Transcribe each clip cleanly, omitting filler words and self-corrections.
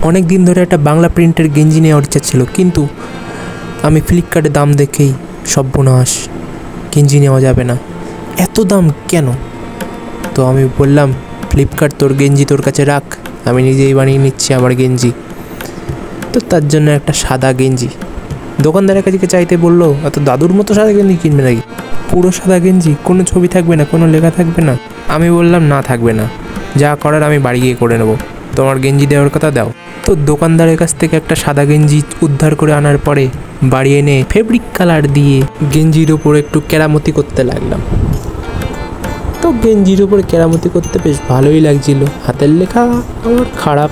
অনেক দিন ধরে একটা বাংলা প্রিন্টের গেঞ্জি নেওয়ার ইচ্ছা ছিল, কিন্তু আমি ফ্লিপকার্টে দাম দেখেই সর্বনাশ, গেঞ্জি নেওয়া যাবে না, এত দাম কেন? তো আমি বললাম, ফ্লিপকার্ট তোর গেঞ্জি তোর কাছে রাখ, আমি নিজেই বানিয়ে নিচ্ছি আমার গেঞ্জি। তো তার জন্য একটা সাদা গেঞ্জি দোকানদারের কাছে চাইতে বললো, এত দাদুর মতো সাদা গেঞ্জি কিনবে নাকি? পুরো সাদা গেঞ্জি, কোনো ছবি থাকবে না, কোনো লেখা থাকবে না? আমি বললাম না, থাকবে না, যা করার আমি বাড়ি গিয়ে করে নেবো, তোমার গেঞ্জি দেওয়ার কথা দাও। তো দোকানদারের কাছ থেকে একটা সাদা গেঞ্জি উদ্ধার করে আনার পরে বাড়ি এনে ফেব্রিক কালার দিয়ে গেঞ্জির ওপর একটু কেরামতি করতে লাগলাম। তো গেঞ্জির ওপর কেরামতি করতে বেশ ভালোই লাগছিল। হাতের লেখা আমার খারাপ,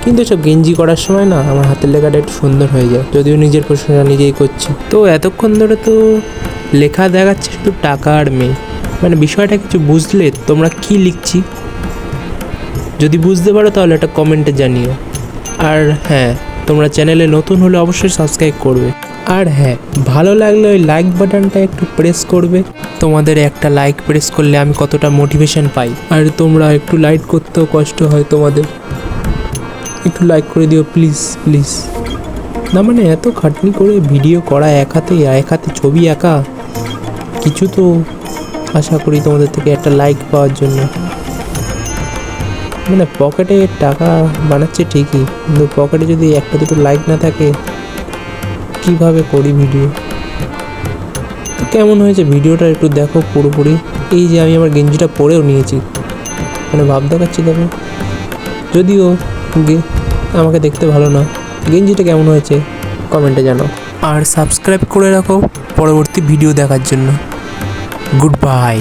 কিন্তু এসব গেঞ্জি করার সময় না আমার হাতের লেখাটা একটু সুন্দর হয়ে যায়, যদিও নিজের প্রশংসা নিজেই করছি। তো এতক্ষণ ধরে তো লেখা দেখাচ্ছে শুধু টাকা আর মেয়ে, মানে বিষয়টা কিছু বুঝলে তোমরা কি লিখছি যদি বুঝতে পারো তাহলে একটা কমেন্টে জানিও। আর হ্যাঁ, তোমরা চ্যানেলে নতুন হলে অবশ্যই সাবস্ক্রাইব করবে। আর হ্যাঁ, ভালো লাগলে ওই লাইক বাটনটা একটু প্রেস করবে। তোমাদের একটা লাইক প্রেস করলে আমি কতটা মোটিভেশন পাই, আর তোমরা একটু লাইক করতেও কষ্ট হয় তোমাদের, একটু লাইক করে দিও প্লিজ প্লিজ। না মানে এত খাটনি করে ভিডিও করা এক হাতে ছবি আঁকা, কিছু তো আশা করি তোমাদের থেকে একটা লাইক পাওয়ার জন্য। মানে পকেটে টাকা বানাচ্ছে ঠিকই, কিন্তু পকেটে যদি একটা দুটো লাইক না থাকে কিভাবে করি ভিডিও? কেমন হয়েছে ভিডিওটা একটু দেখো পুরোপুরি। এই যে আমি আমার গেঞ্জিটা পরেও নিয়েছি, মানে ভাব দেখাচ্ছি দেখো, যদিও আমাকে দেখতে ভালো না। গেঞ্জিটা কেমন হয়েছে কমেন্টে জানাও, আর সাবস্ক্রাইব করে রাখো পরবর্তী ভিডিও দেখার জন্য। Good bye.